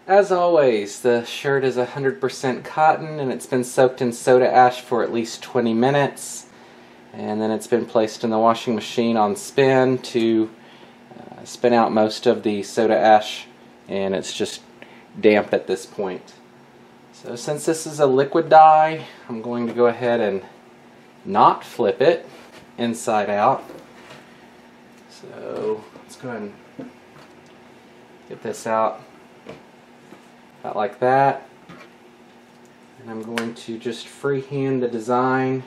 As always, the shirt is 100% cotton and it's been soaked in soda ash for at least 20 minutes. And then it's been placed in the washing machine on spin to spin out most of the soda ash, and it's just damp at this point. So since this is a liquid dye, I'm going to go ahead and not flip it inside out. So let's go ahead and get this out about like that. And I'm going to just freehand the design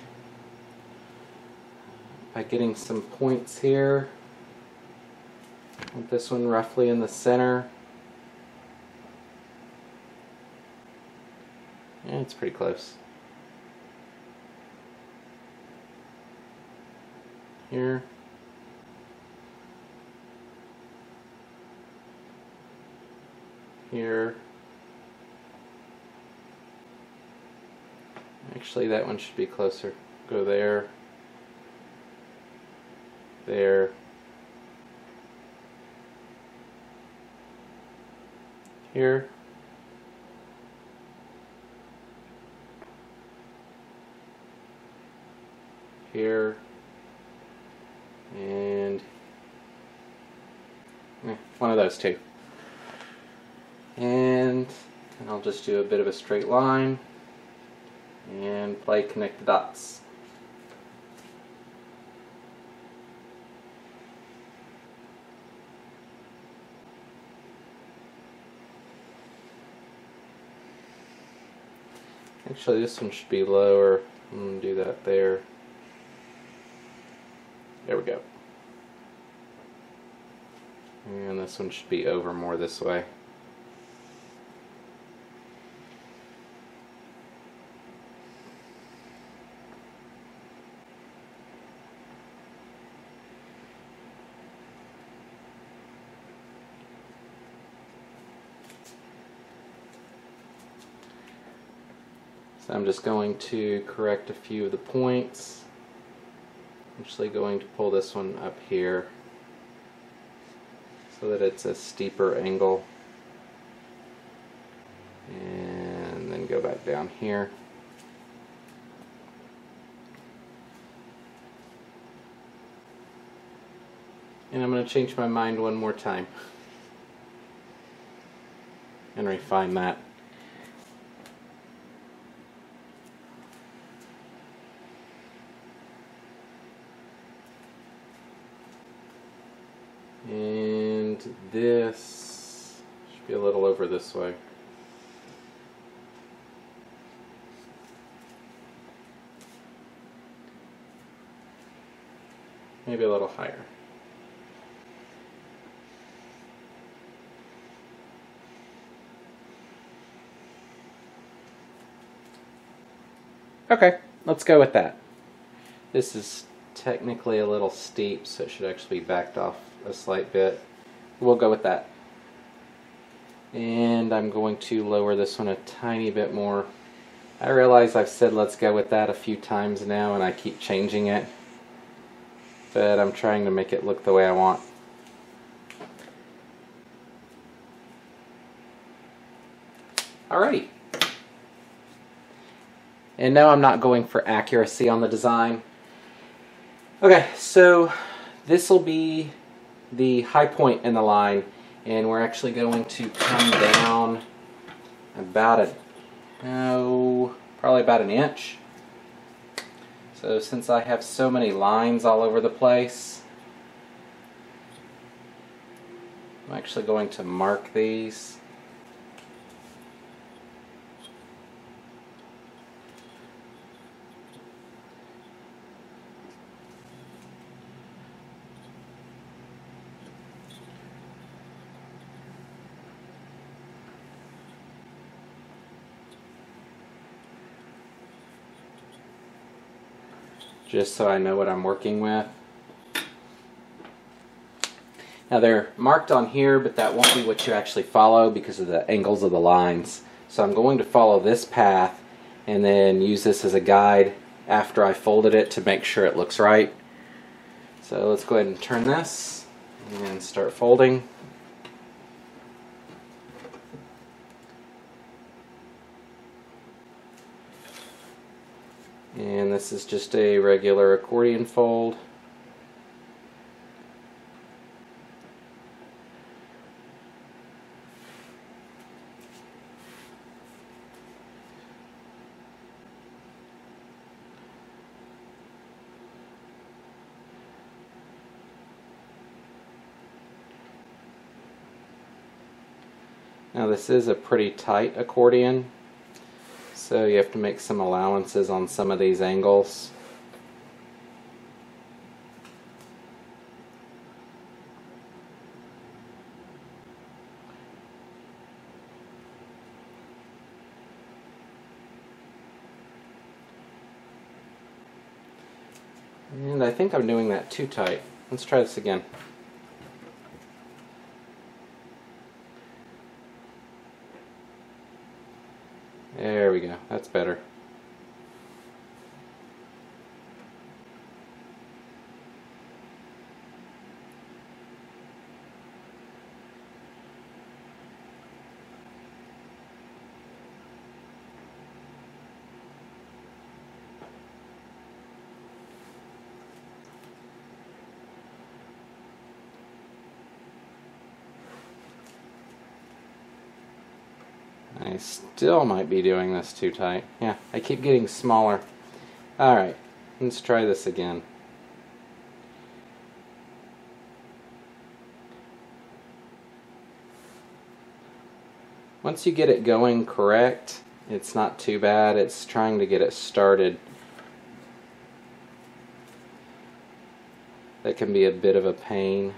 by getting some points here. Put this one roughly in the center. Yeah, it's pretty close. Here. Here. Actually, that one should be closer. Go there. There. Here. Here. And one of those two. And I'll just do a bit of a straight line and play connect the dots. Actually, this one should be lower. I'm going to do that there. There we go. And this one should be over more this way. So I'm just going to correct a few of the points. I'm actually going to pull this one up here so that it's a steeper angle, and then go back down here. And I'm going to change my mind one more time and refine that. And this should be a little over this way. Maybe a little higher. Okay, let's go with that. This is technically a little steep, so it should actually be backed off a slight bit. We'll go with that. And I'm going to lower this one a tiny bit more. I realize I've said let's go with that a few times now and I keep changing it, but I'm trying to make it look the way I want. Alrighty. And now I'm not going for accuracy on the design. Okay, so this will be the high point in the line, and we're actually going to come down about probably about an inch. So since I have so many lines all over the place, I'm actually going to mark these. Just so I know what I'm working with. Now they're marked on here, but that won't be what you actually follow because of the angles of the lines. So I'm going to follow this path and then use this as a guide after I folded it to make sure it looks right. So let's go ahead and turn this and start folding. And this is just a regular accordion fold. Now this is a pretty tight accordion, so you have to make some allowances on some of these angles. And I think I'm doing that too tight. Let's try this again. There we go, that's better. I still might be doing this too tight. Yeah, I keep getting smaller. Alright, let's try this again. Once you get it going correct, it's not too bad. It's trying to get it started that can be a bit of a pain.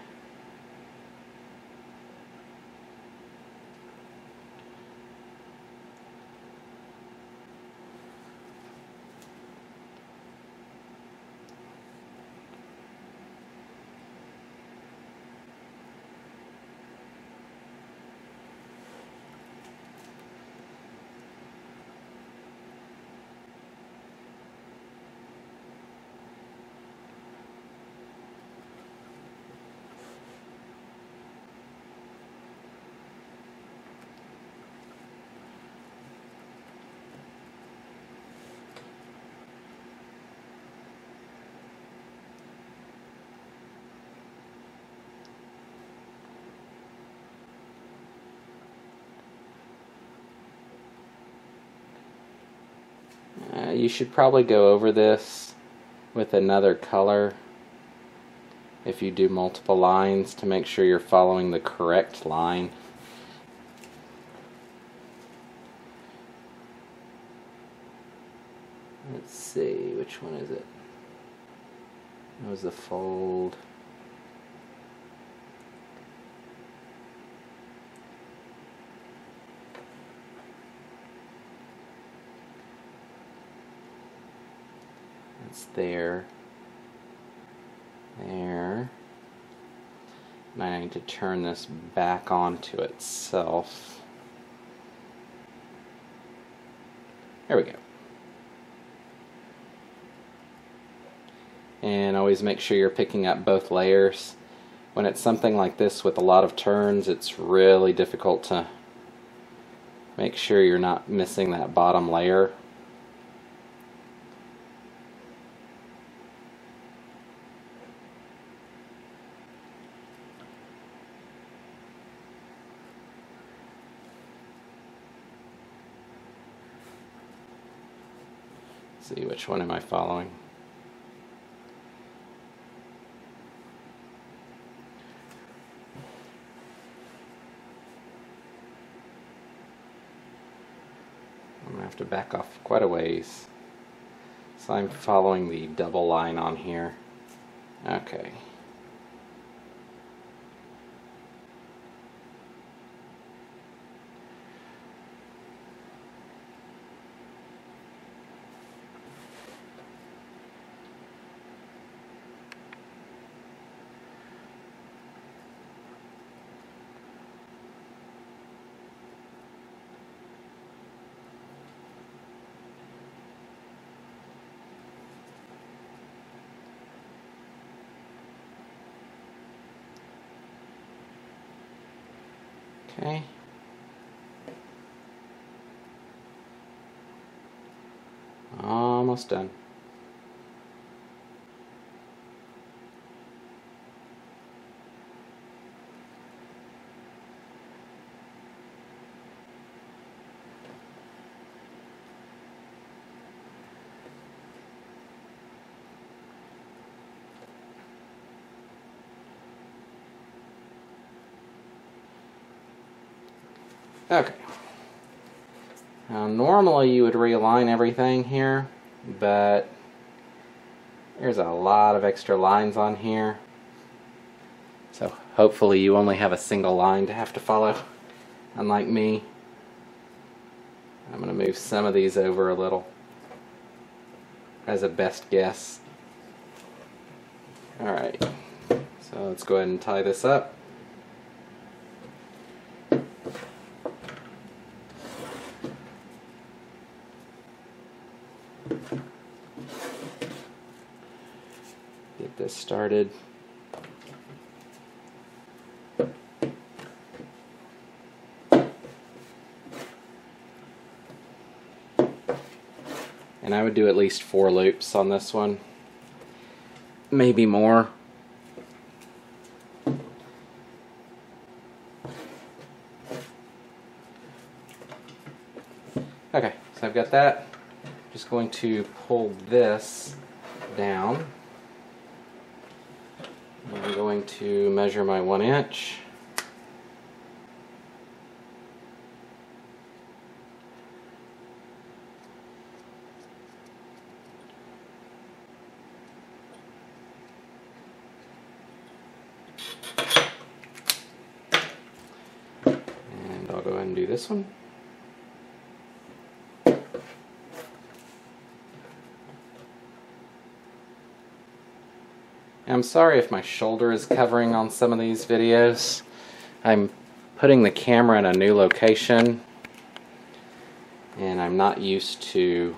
You should probably go over this with another color if you do multiple lines to make sure you're following the correct line. Let's see, which one is it? That was the fold. It's there. There. And I need to turn this back onto itself. There we go. And always make sure you're picking up both layers. When it's something like this with a lot of turns, it's really difficult to make sure you're not missing that bottom layer. See, which one am I following? I'm going to have to back off quite a ways. So I'm following the double line on here. Okay. Okay. Almost done. Okay. Now normally you would realign everything here, but there's a lot of extra lines on here. So hopefully you only have a single line to have to follow, unlike me. I'm going to move some of these over a little as a best guess. Alright, so let's go ahead and tie this up. Get this started. And I would do at least 4 loops on this one, maybe more. Okay, so I've got that. Just going to pull this down. I'm going to measure my 1 inch. And I'll go ahead and do this one. I'm sorry if my shoulder is covering on some of these videos. I'm putting the camera in a new location and I'm not used to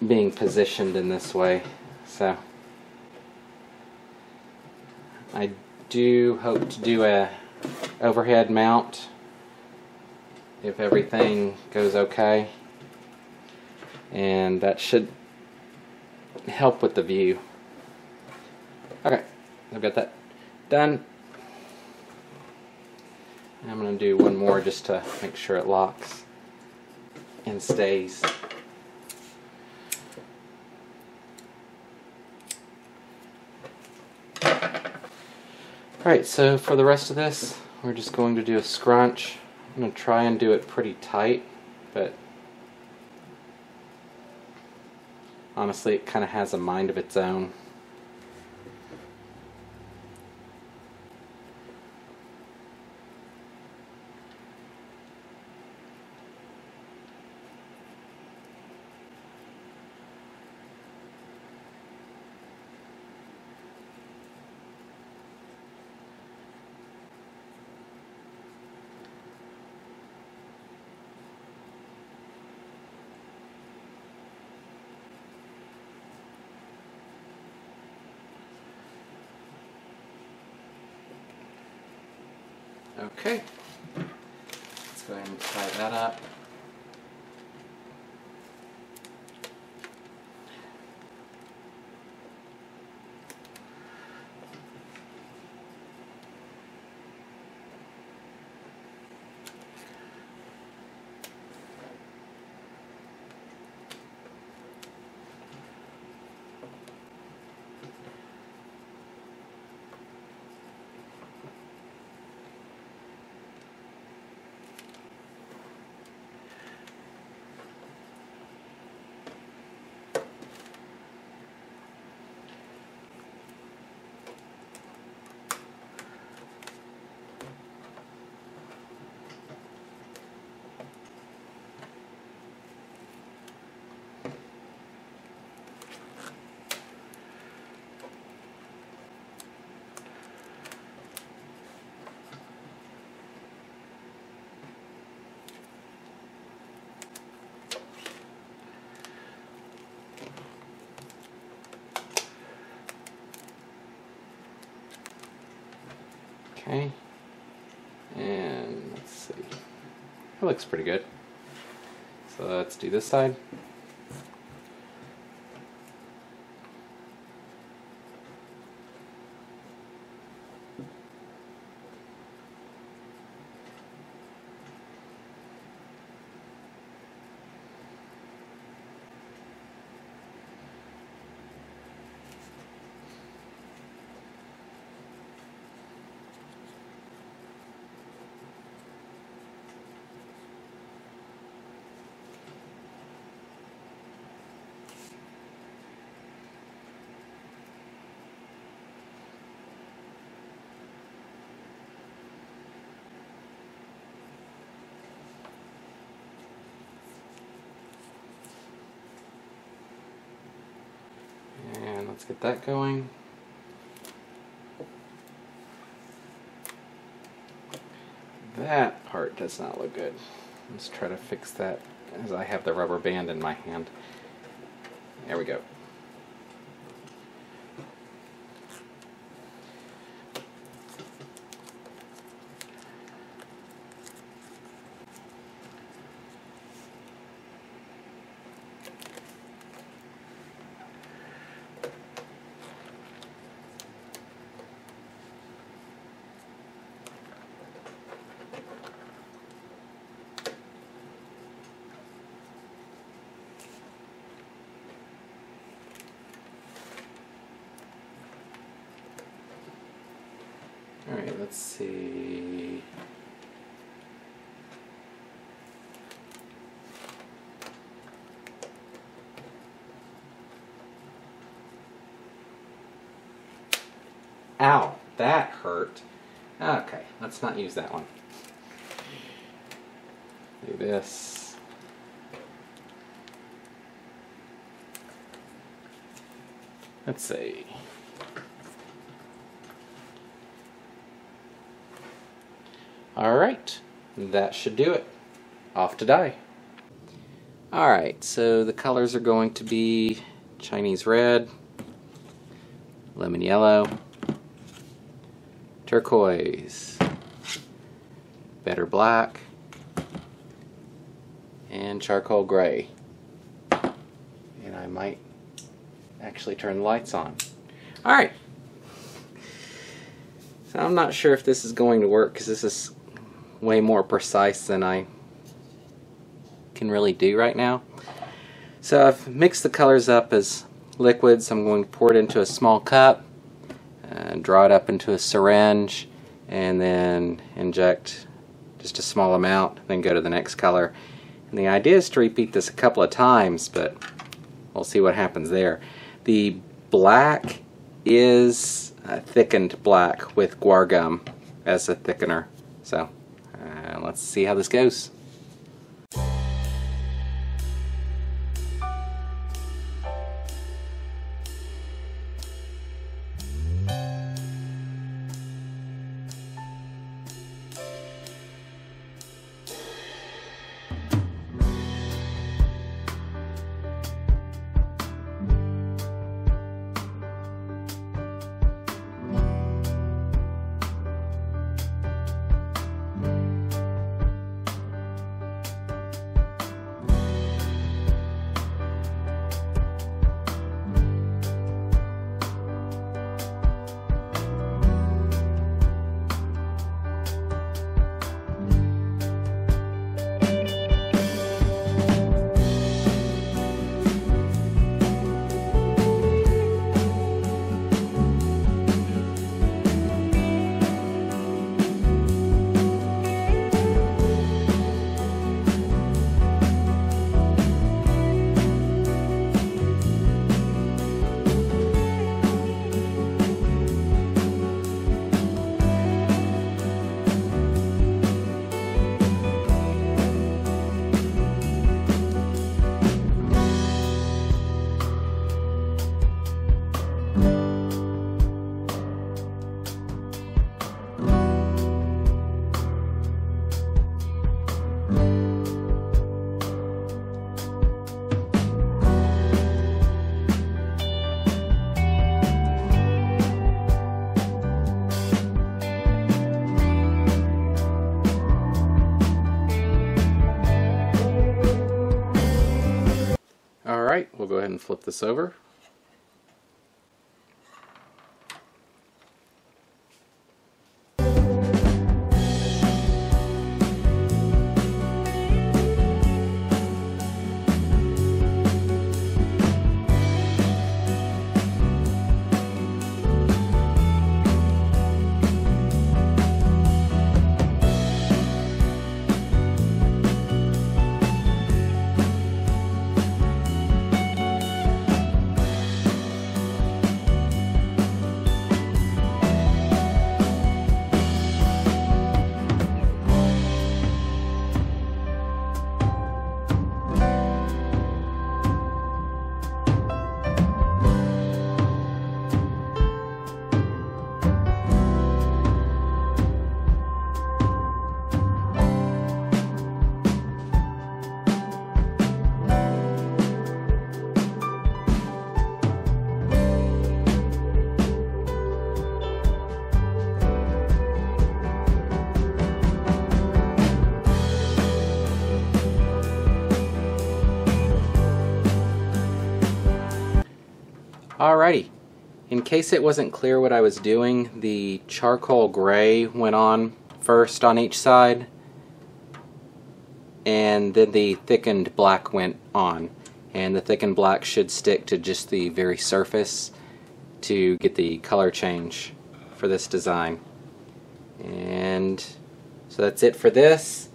being positioned in this way, so I do hope to do a overhead mount if everything goes okay, and that should help with the view. Okay, I've got that done. I'm going to do one more just to make sure it locks and stays. Alright, so for the rest of this, we're just going to do a scrunch. I'm going to try and do it pretty tight, but honestly it kind of has a mind of its own. Okay, let's go ahead and tie that up. Okay, and let's see, it looks pretty good. So let's do this side. get that going. That part does not look good. Let's try to fix that as I have the rubber band in my hand. There we go. Alright, let's see. Ow, that hurt. Okay, let's not use that one. Do this. Let's see. Alright, that should do it. Off to dye. Alright, so the colors are going to be Chinese red, lemon yellow, turquoise, better black, and charcoal gray. And I might actually turn the lights on. Alright. So I'm not sure if this is going to work because this is way more precise than I can really do right now. So I've mixed the colors up as liquids. I'm going to pour it into a small cup and draw it up into a syringe and then inject just a small amount, then go to the next color. And the idea is to repeat this a couple of times, but we'll see what happens there. The black is thickened black with guar gum as a thickener. So let's see how this goes. Alright, we'll go ahead and flip this over. Alrighty, in case it wasn't clear what I was doing, the charcoal gray went on first on each side, and then the thickened black went on. And the thickened black should stick to just the very surface to get the color change for this design. And so that's it for this.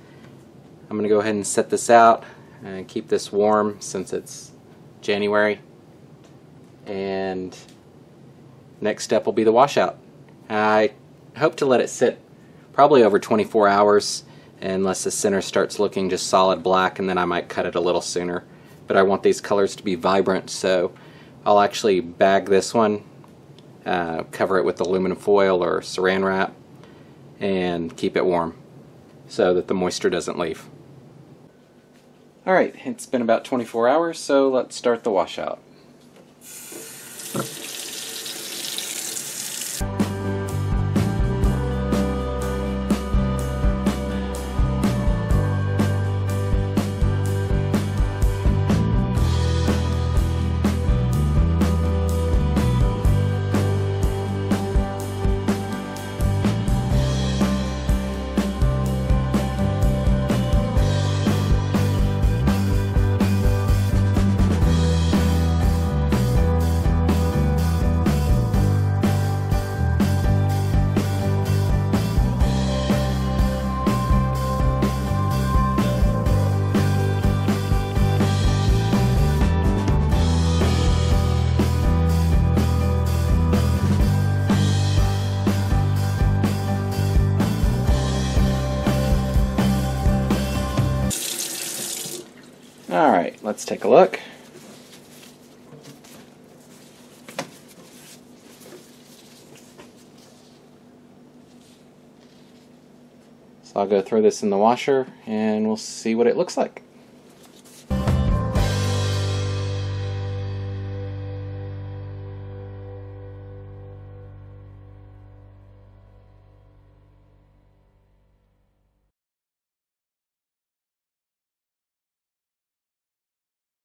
I'm going to go ahead and set this out and keep this warm since it's January. And next step will be the washout. I hope to let it sit probably over 24 hours unless the center starts looking just solid black, and then I might cut it a little sooner. But I want these colors to be vibrant, so I'll actually bag this one, cover it with aluminum foil or saran wrap, and keep it warm so that the moisture doesn't leave. Alright, it's been about 24 hours, so let's start the washout. Alright, let's take a look. So I'll go throw this in the washer and we'll see what it looks like.